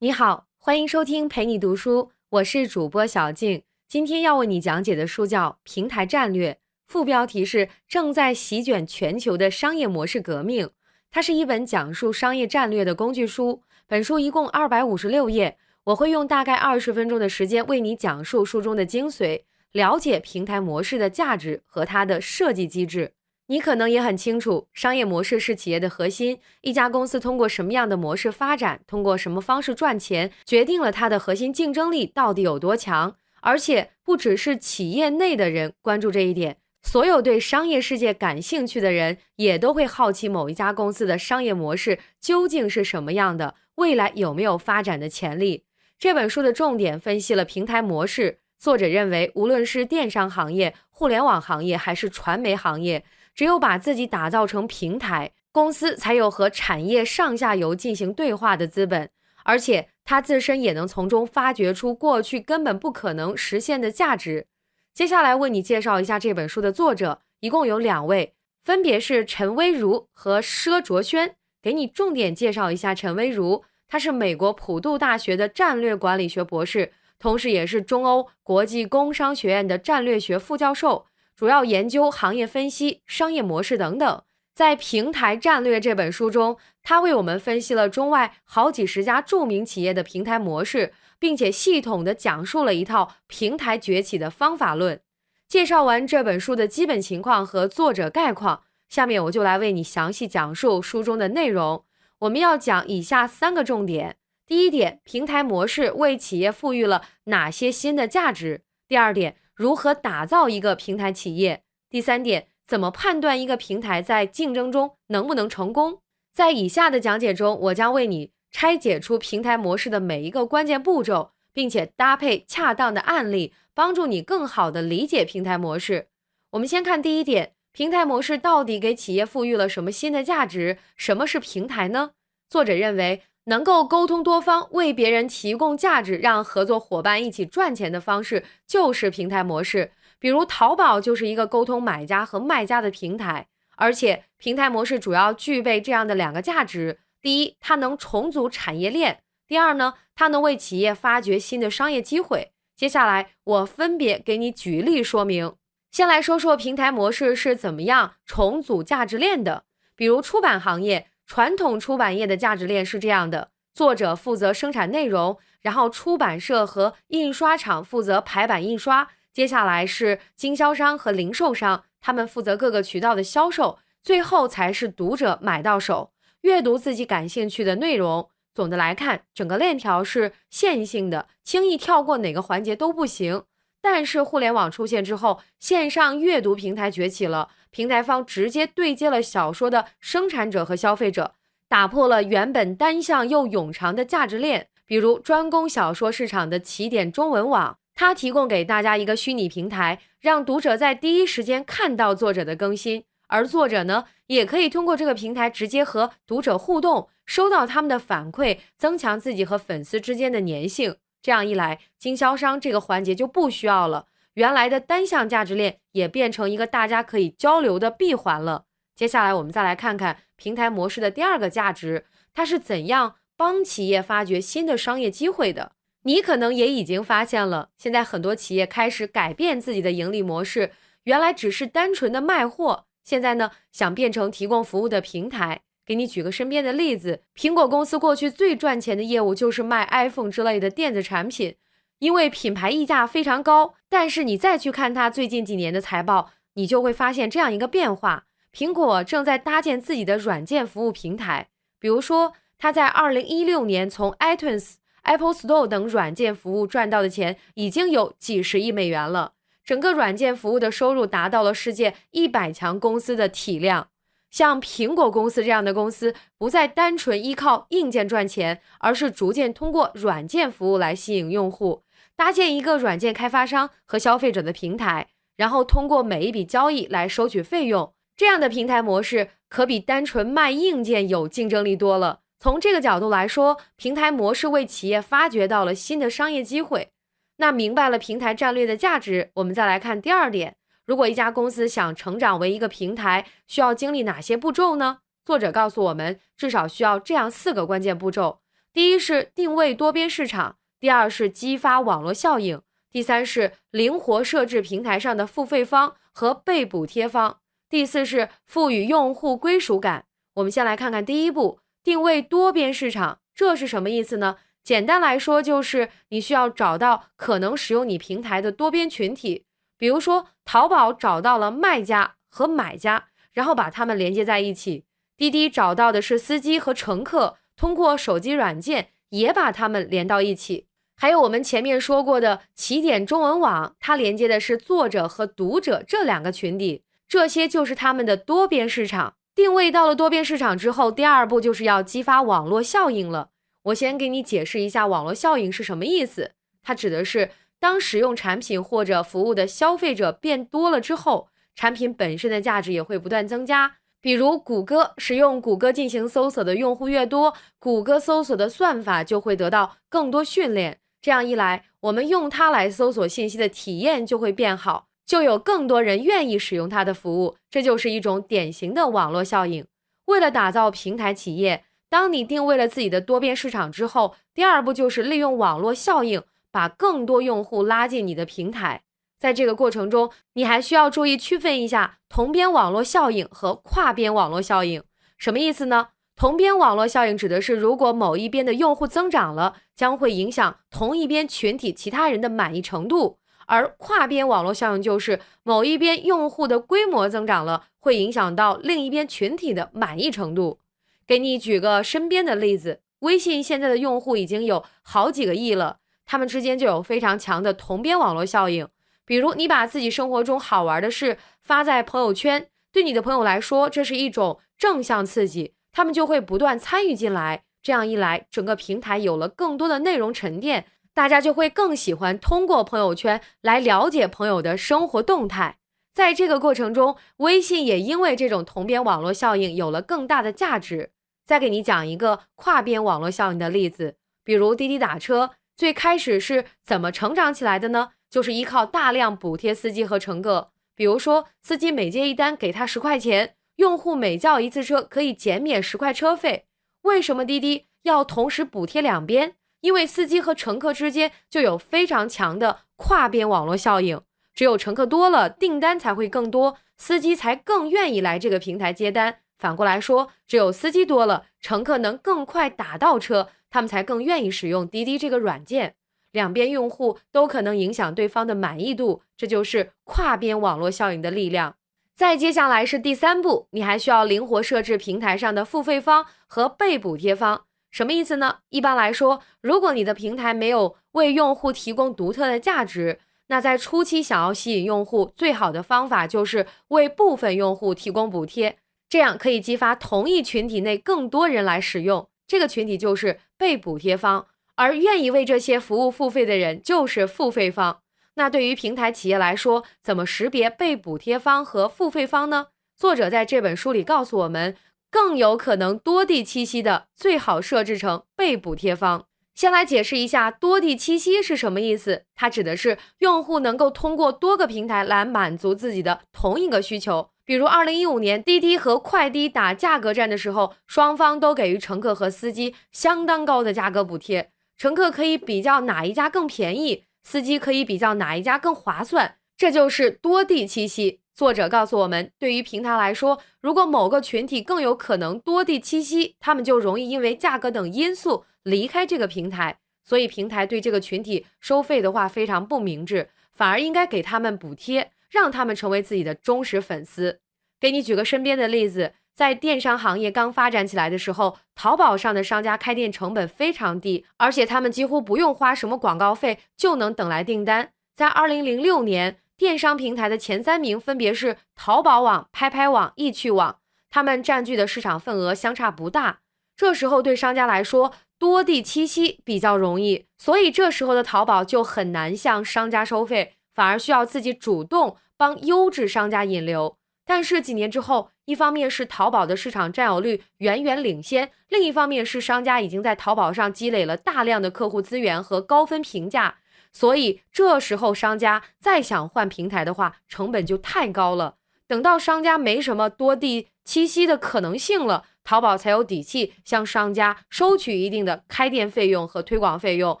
你好，欢迎收听陪你读书，我是主播小静。今天要为你讲解的书叫《平台战略》，副标题是正在席卷全球的商业模式革命。它是一本讲述商业战略的工具书。本书一共256页，我会用大概20分钟的时间为你讲述书中的精髓，了解平台模式的价值和它的设计机制。你可能也很清楚，商业模式是企业的核心，一家公司通过什么样的模式发展，通过什么方式赚钱，决定了它的核心竞争力到底有多强。而且不只是企业内的人关注这一点，所有对商业世界感兴趣的人也都会好奇某一家公司的商业模式究竟是什么样的，未来有没有发展的潜力。这本书的重点分析了平台模式，作者认为无论是电商行业、互联网行业还是传媒行业，只有把自己打造成平台，公司才有和产业上下游进行对话的资本，而且它自身也能从中发掘出过去根本不可能实现的价值。接下来为你介绍一下这本书的作者，一共有2位，分别是陈薇如和佘卓轩。给你重点介绍一下陈薇如，她是美国普渡大学的战略管理学博士，同时也是中欧国际工商学院的战略学副教授，主要研究行业分析、商业模式等等。在《平台战略》这本书中，他为我们分析了中外好几十家著名企业的平台模式，并且系统地讲述了一套平台崛起的方法论。介绍完这本书的基本情况和作者概况，下面我就来为你详细讲述书中的内容。我们要讲以下3个重点。第一点，平台模式为企业赋予了哪些新的价值？第二点，如何打造一个平台企业？第3点，怎么判断一个平台在竞争中能不能成功？在以下的讲解中，我将为你拆解出平台模式的每一个关键步骤，并且搭配恰当的案例，帮助你更好地理解平台模式。我们先看第一点，平台模式到底给企业赋予了什么新的价值？什么是平台呢？作者认为，能够沟通多方，为别人提供价值，让合作伙伴一起赚钱的方式，就是平台模式。比如淘宝就是一个沟通买家和卖家的平台，而且平台模式主要具备这样的2个价值：第一，它能重组产业链；第二呢，它能为企业发掘新的商业机会。接下来我分别给你举例说明。先来说说平台模式是怎么样重组价值链的。比如出版行业，传统出版业的价值链是这样的：作者负责生产内容，然后出版社和印刷厂负责排版印刷，接下来是经销商和零售商，他们负责各个渠道的销售，最后才是读者买到手，阅读自己感兴趣的内容。总的来看，整个链条是线性的，轻易跳过哪个环节都不行。但是互联网出现之后，线上阅读平台崛起了，平台方直接对接了小说的生产者和消费者，打破了原本单向又冗长的价值链。比如专攻小说市场的起点中文网，它提供给大家一个虚拟平台，让读者在第一时间看到作者的更新，而作者呢，也可以通过这个平台直接和读者互动，收到他们的反馈，增强自己和粉丝之间的粘性。这样一来，经销商这个环节就不需要了，原来的单向价值链也变成一个大家可以交流的闭环了。接下来我们再来看看平台模式的第2个价值，它是怎样帮企业发掘新的商业机会的。你可能也已经发现了，现在很多企业开始改变自己的盈利模式，原来只是单纯的卖货，现在呢，想变成提供服务的平台。给你举个身边的例子，苹果公司过去最赚钱的业务就是卖 iPhone 之类的电子产品，因为品牌溢价非常高。但是你再去看它最近几年的财报，你就会发现这样一个变化：苹果正在搭建自己的软件服务平台。比如说，它在2016年从 iTunes、Apple Store 等软件服务赚到的钱已经有几十亿美元了，整个软件服务的收入达到了世界100强公司的体量。像苹果公司这样的公司，不再单纯依靠硬件赚钱，而是逐渐通过软件服务来吸引用户，搭建一个软件开发商和消费者的平台，然后通过每一笔交易来收取费用。这样的平台模式可比单纯卖硬件有竞争力多了。从这个角度来说，平台模式为企业发掘到了新的商业机会。那明白了平台战略的价值，我们再来看第2点。如果一家公司想成长为一个平台，需要经历哪些步骤呢？作者告诉我们，至少需要这样4个关键步骤。第一是定位多边市场，第二是激发网络效应，第三是灵活设置平台上的付费方和被补贴方，第四是赋予用户归属感。我们先来看看第一步，定位多边市场，这是什么意思呢？简单来说，就是你需要找到可能使用你平台的多边群体，比如说淘宝找到了卖家和买家，然后把它们连接在一起。滴滴找到的是司机和乘客，通过手机软件也把它们连到一起。还有我们前面说过的起点中文网，它连接的是作者和读者这两个群体，这些就是他们的多边市场。定位到了多边市场之后，第二步就是要激发网络效应了。我先给你解释一下网络效应是什么意思。它指的是当使用产品或者服务的消费者变多了之后，产品本身的价值也会不断增加。比如谷歌，使用谷歌进行搜索的用户越多，谷歌搜索的算法就会得到更多训练，这样一来，我们用它来搜索信息的体验就会变好，就有更多人愿意使用它的服务，这就是一种典型的网络效应。为了打造平台企业，当你定位了自己的多边市场之后，第二步就是利用网络效应，把更多用户拉进你的平台。在这个过程中，你还需要注意区分一下同边网络效应和跨边网络效应。什么意思呢？同边网络效应指的是，如果某一边的用户增长了，将会影响同一边群体其他人的满意程度。而跨边网络效应就是某一边用户的规模增长了，会影响到另一边群体的满意程度。给你举个身边的例子，微信现在的用户已经有好几个亿了，他们之间就有非常强的同边网络效应。比如你把自己生活中好玩的事发在朋友圈，对你的朋友来说，这是一种正向刺激，他们就会不断参与进来。这样一来，整个平台有了更多的内容沉淀，大家就会更喜欢通过朋友圈来了解朋友的生活动态。在这个过程中，微信也因为这种同边网络效应有了更大的价值。再给你讲一个跨边网络效应的例子，比如滴滴打车，最开始是怎么成长起来的呢？就是依靠大量补贴司机和乘客。比如说，司机每接一单给他10块钱，用户每叫一次车可以减免10块车费。为什么滴滴要同时补贴两边？因为司机和乘客之间就有非常强的跨边网络效应，只有乘客多了，订单才会更多，司机才更愿意来这个平台接单。反过来说，只有司机多了，乘客能更快打到车，他们才更愿意使用滴滴这个软件。两边用户都可能影响对方的满意度，这就是跨边网络效应的力量。再接下来是第三步，你还需要灵活设置平台上的付费方和被补贴方。什么意思呢？一般来说，如果你的平台没有为用户提供独特的价值，那在初期想要吸引用户，最好的方法就是为部分用户提供补贴，这样可以激发同一群体内更多人来使用，这个群体就是被补贴方，而愿意为这些服务付费的人就是付费方。那对于平台企业来说，怎么识别被补贴方和付费方呢？作者在这本书里告诉我们，更有可能多地栖息的最好设置成被补贴方。先来解释一下多地栖息是什么意思，它指的是用户能够通过多个平台来满足自己的同一个需求。比如2015年滴滴和快滴打价格战的时候，双方都给予乘客和司机相当高的价格补贴，乘客可以比较哪一家更便宜，司机可以比较哪一家更划算，这就是多地栖息。作者告诉我们，对于平台来说，如果某个群体更有可能多地栖息，他们就容易因为价格等因素离开这个平台，所以平台对这个群体收费的话非常不明智，反而应该给他们补贴，让他们成为自己的忠实粉丝。给你举个身边的例子，在电商行业刚发展起来的时候，淘宝上的商家开店成本非常低，而且他们几乎不用花什么广告费就能等来订单。在2006年，电商平台的前3名分别是淘宝网、拍拍网、易趣网，他们占据的市场份额相差不大。这时候对商家来说，多地栖息比较容易，所以这时候的淘宝就很难向商家收费，反而需要自己主动帮优质商家引流。但是几年之后，一方面是淘宝的市场占有率远远领先，另一方面是商家已经在淘宝上积累了大量的客户资源和高分评价，所以这时候商家再想换平台的话，成本就太高了。等到商家没什么多地栖息的可能性了，淘宝才有底气向商家收取一定的开店费用和推广费用，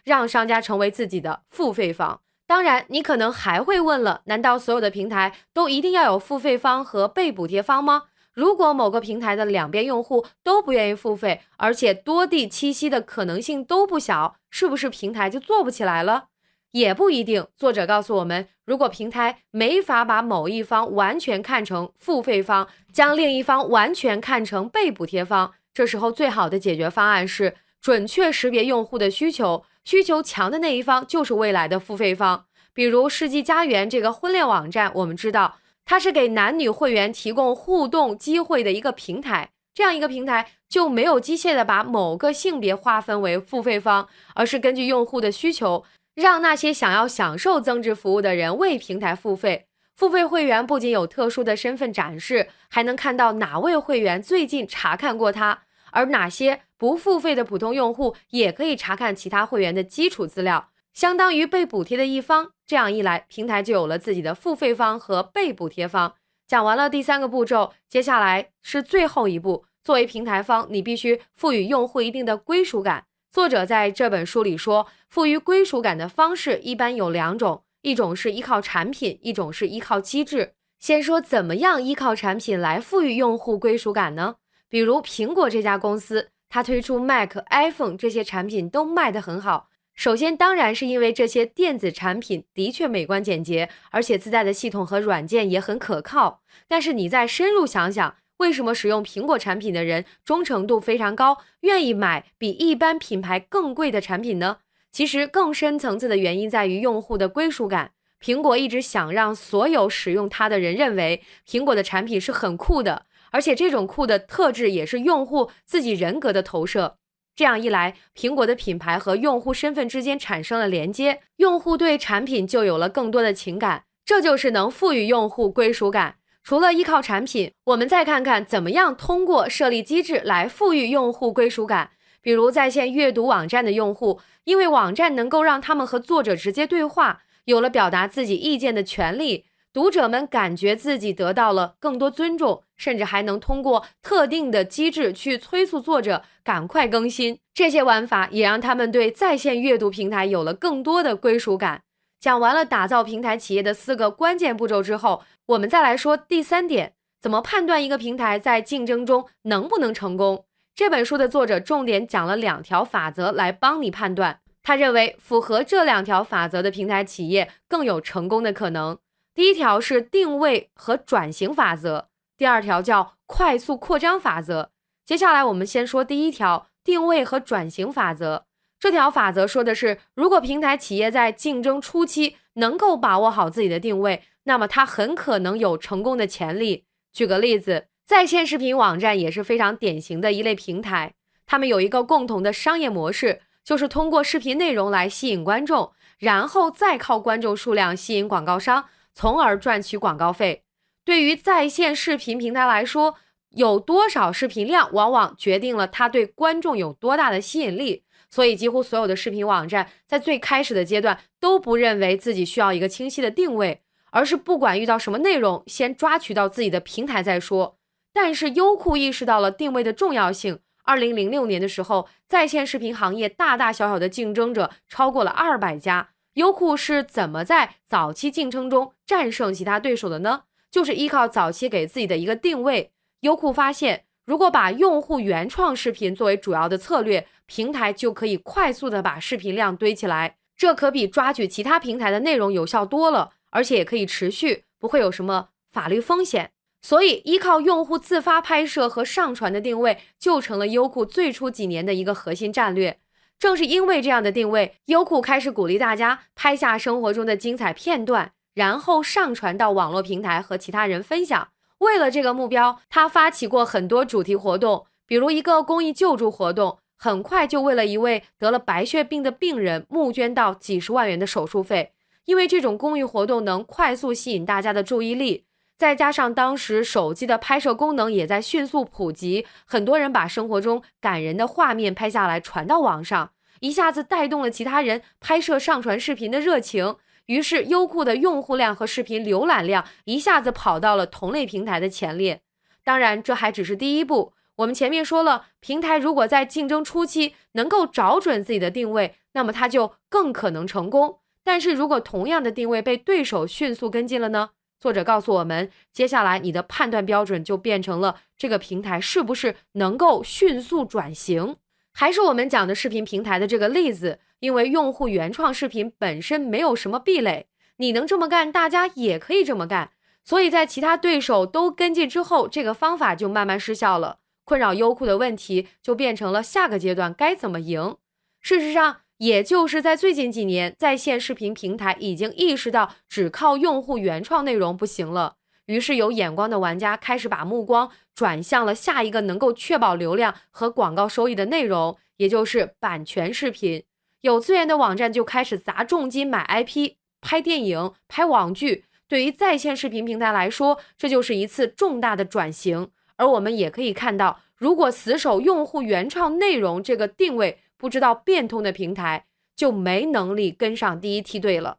让商家成为自己的付费方。当然，你可能还会问了，难道所有的平台都一定要有付费方和被补贴方吗？如果某个平台的两边用户都不愿意付费，而且多地栖息的可能性都不小，是不是平台就做不起来了？也不一定。作者告诉我们，如果平台没法把某一方完全看成付费方，将另一方完全看成被补贴方，这时候最好的解决方案是准确识别用户的需求，需求强的那一方就是未来的付费方。比如世纪佳缘这个婚恋网站，我们知道它是给男女会员提供互动机会的一个平台，这样一个平台就没有机械的把某个性别划分为付费方，而是根据用户的需求，让那些想要享受增值服务的人为平台付费。付费会员不仅有特殊的身份展示，还能看到哪位会员最近查看过他，而哪些不付费的普通用户也可以查看其他会员的基础资料，相当于被补贴的一方。这样一来，平台就有了自己的付费方和被补贴方。讲完了第3个步骤，接下来是最后一步。作为平台方，你必须赋予用户一定的归属感。作者在这本书里说，赋予归属感的方式一般有2种，一种是依靠产品，一种是依靠机制。先说怎么样依靠产品来赋予用户归属感呢？比如苹果这家公司，它推出 Mac、iPhone 这些产品都卖得很好。首先当然是因为这些电子产品的确美观简洁，而且自带的系统和软件也很可靠。但是你再深入想想，为什么使用苹果产品的人忠诚度非常高，愿意买比一般品牌更贵的产品呢？其实更深层次的原因在于用户的归属感。苹果一直想让所有使用它的人认为苹果的产品是很酷的，而且这种酷的特质也是用户自己人格的投射。这样一来，苹果的品牌和用户身份之间产生了连接，用户对产品就有了更多的情感，这就是能赋予用户归属感。除了依靠产品，我们再看看怎么样通过设立机制来赋予用户归属感。比如在线阅读网站的用户，因为网站能够让他们和作者直接对话，有了表达自己意见的权利，读者们感觉自己得到了更多尊重，甚至还能通过特定的机制去催促作者赶快更新。这些玩法也让他们对在线阅读平台有了更多的归属感。讲完了打造平台企业的4个关键步骤之后，我们再来说第3点，怎么判断一个平台在竞争中能不能成功。这本书的作者重点讲了2条法则来帮你判断，他认为符合这2条法则的平台企业更有成功的可能。第1条是定位和转型法则，第2条叫快速扩张法则。接下来我们先说第1条，定位和转型法则。这条法则说的是，如果平台企业在竞争初期能够把握好自己的定位，那么它很可能有成功的潜力。举个例子，在线视频网站也是非常典型的一类平台，他们有一个共同的商业模式，就是通过视频内容来吸引观众，然后再靠观众数量吸引广告商，从而赚取广告费。对于在线视频平台来说，有多少视频量往往决定了它对观众有多大的吸引力。所以几乎所有的视频网站在最开始的阶段都不认为自己需要一个清晰的定位，而是不管遇到什么内容，先抓取到自己的平台再说。但是优酷意识到了定位的重要性。2006年的时候，在线视频行业大大小小的竞争者超过了200家。优酷是怎么在早期竞争中战胜其他对手的呢？就是依靠早期给自己的一个定位。优酷发现，如果把用户原创视频作为主要的策略，平台就可以快速的把视频量堆起来，这可比抓取其他平台的内容有效多了，而且也可以持续，不会有什么法律风险。所以依靠用户自发拍摄和上传的定位就成了优酷最初几年的一个核心战略。正是因为这样的定位，优酷开始鼓励大家拍下生活中的精彩片段，然后上传到网络平台和其他人分享。为了这个目标，他发起过很多主题活动，比如一个公益救助活动，很快就为了一位得了白血病的病人募捐到几十万元的手术费。因为这种公益活动能快速吸引大家的注意力，再加上当时手机的拍摄功能也在迅速普及，很多人把生活中感人的画面拍下来传到网上，一下子带动了其他人拍摄上传视频的热情。于是优酷的用户量和视频浏览量一下子跑到了同类平台的前列。当然这还只是第一步，我们前面说了，平台如果在竞争初期能够找准自己的定位，那么它就更可能成功。但是如果同样的定位被对手迅速跟进了呢？作者告诉我们，接下来你的判断标准就变成了这个平台是不是能够迅速转型。还是我们讲的视频平台的这个例子，因为用户原创视频本身没有什么壁垒，你能这么干，大家也可以这么干，所以在其他对手都跟进之后，这个方法就慢慢失效了，困扰优酷的问题就变成了下个阶段该怎么赢。事实上，也就是在最近几年，在线视频平台已经意识到只靠用户原创内容不行了，于是有眼光的玩家开始把目光转向了下一个能够确保流量和广告收益的内容，也就是版权视频。有资源的网站就开始砸重金买 IP， 拍电影、拍网剧。对于在线视频平台来说，这就是一次重大的转型。而我们也可以看到，如果死守用户原创内容这个定位不知道变通的平台，就没能力跟上第一梯队了。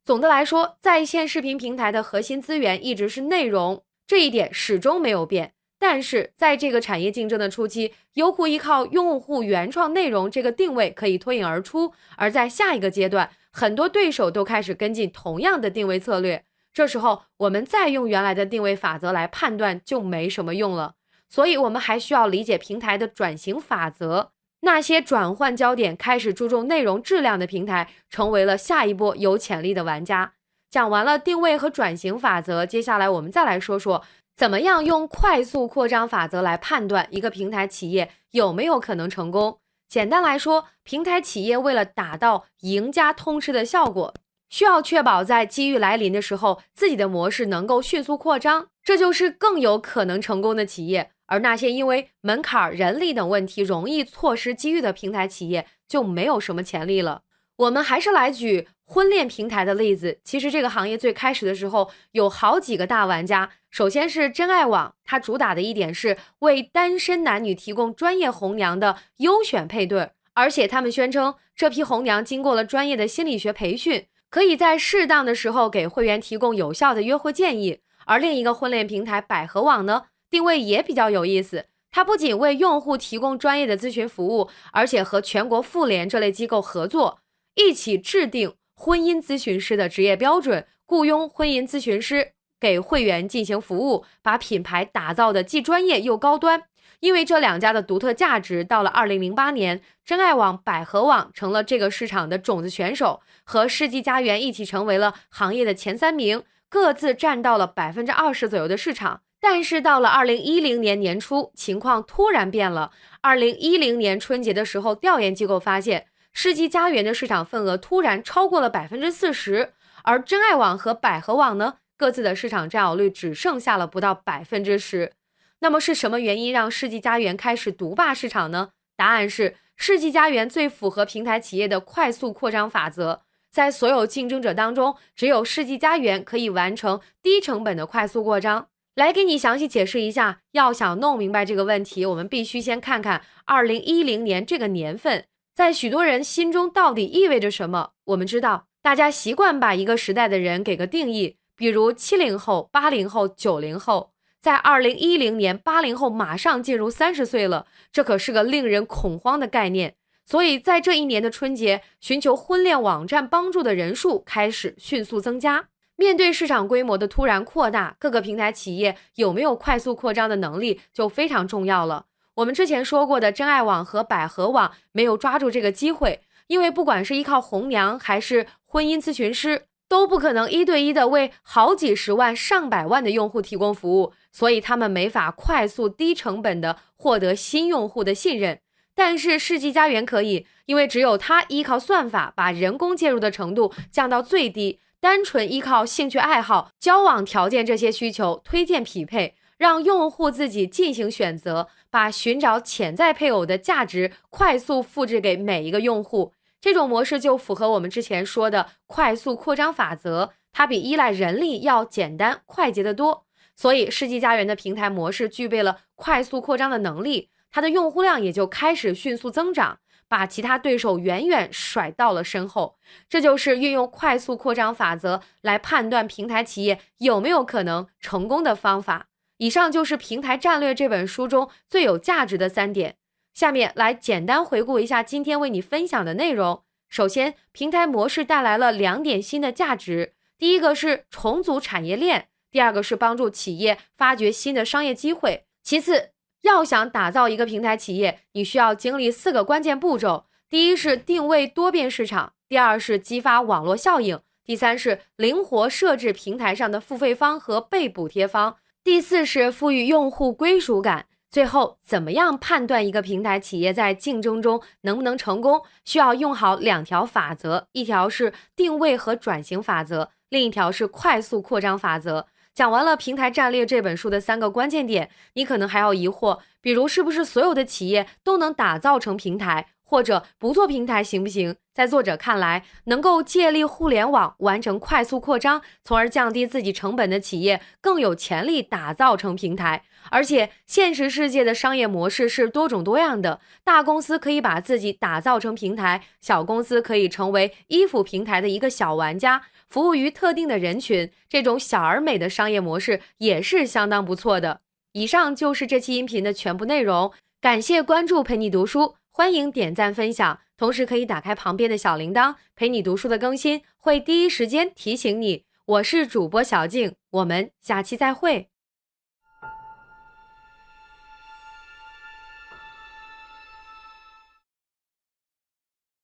总的来说，在线视频平台的核心资源一直是内容，这一点始终没有变。但是在这个产业竞争的初期，优酷依靠用户原创内容这个定位可以脱颖而出，而在下一个阶段，很多对手都开始跟进同样的定位策略，这时候我们再用原来的定位法则来判断就没什么用了。所以我们还需要理解平台的转型法则，那些转换焦点开始注重内容质量的平台，成为了下一波有潜力的玩家。讲完了定位和转型法则，接下来我们再来说说怎么样用快速扩张法则来判断一个平台企业有没有可能成功。简单来说，平台企业为了达到赢家通吃的效果，需要确保在机遇来临的时候，自己的模式能够迅速扩张，这就是更有可能成功的企业。而那些因为门槛、人力等问题容易错失机遇的平台企业就没有什么潜力了。我们还是来举婚恋平台的例子，其实这个行业最开始的时候有好几个大玩家。首先是真爱网，它主打的一点是为单身男女提供专业红娘的优选配对，而且他们宣称这批红娘经过了专业的心理学培训，可以在适当的时候给会员提供有效的约会建议。而另一个婚恋平台百合网呢，定位也比较有意思，它不仅为用户提供专业的咨询服务，而且和全国妇联这类机构合作，一起制定婚姻咨询师的职业标准，雇佣婚姻咨询师给会员进行服务，把品牌打造的既专业又高端。因为这两家的独特价值，到了2008年，真爱网、百合网成了这个市场的种子选手，和世纪佳缘一起成为了行业的前3名，各自占到了20%左右的市场。但是到了2010年年初，情况突然变了。2010年春节的时候，调研机构发现，世纪佳缘的市场份额突然超过了40%，而真爱网和百合网呢，各自的市场占有率只剩下了不到10%。那么是什么原因让世纪佳缘开始独霸市场呢？答案是世纪佳缘最符合平台企业的快速扩张法则。在所有竞争者当中，只有世纪佳缘可以完成低成本的快速扩张。来给你详细解释一下，要想弄明白这个问题，我们必须先看看2010年这个年份在许多人心中到底意味着什么。我们知道，大家习惯把一个时代的人给个定义，比如70后、80后、90后。在2010年，80后马上进入30岁了，这可是个令人恐慌的概念。所以在这一年的春节，寻求婚恋网站帮助的人数开始迅速增加。面对市场规模的突然扩大，各个平台企业有没有快速扩张的能力就非常重要了。我们之前说过的真爱网和百合网没有抓住这个机会，因为不管是依靠红娘还是婚姻咨询师，都不可能1对1的为好几十万、上百万的用户提供服务，所以他们没法快速低成本的获得新用户的信任。但是世纪佳缘可以，因为只有它依靠算法把人工介入的程度降到最低，单纯依靠兴趣爱好、交往条件这些需求推荐匹配，让用户自己进行选择，把寻找潜在配偶的价值快速复制给每一个用户。这种模式就符合我们之前说的快速扩张法则，它比依赖人力要简单快捷得多。所以世纪佳缘的平台模式具备了快速扩张的能力，它的用户量也就开始迅速增长，把其他对手远远甩到了身后。这就是运用快速扩张法则来判断平台企业有没有可能成功的方法。以上就是《平台战略》这本书中最有价值的3点。下面来简单回顾一下今天为你分享的内容。首先，平台模式带来了2点新的价值。第一个是重组产业链，第二个是帮助企业发掘新的商业机会。其次，要想打造一个平台企业，你需要经历4个关键步骤。第一是定位多边市场，第二是激发网络效应，第三是灵活设置平台上的付费方和被补贴方，第四是赋予用户归属感。最后，怎么样判断一个平台企业在竞争中能不能成功，需要用好2条法则，一条是定位和转型法则，另一条是快速扩张法则。讲完了《平台战略》这本书的3个关键点，你可能还要疑惑，比如是不是所有的企业都能打造成平台，或者不做平台行不行？在作者看来，能够借力互联网完成快速扩张，从而降低自己成本的企业更有潜力打造成平台。而且现实世界的商业模式是多种多样的，大公司可以把自己打造成平台，小公司可以成为依附平台的一个小玩家，服务于特定的人群，这种小而美的商业模式也是相当不错的。以上就是这期音频的全部内容，感谢关注陪你读书，欢迎点赞分享，同时可以打开旁边的小铃铛，陪你读书的更新会第一时间提醒你。我是主播小静，我们下期再会。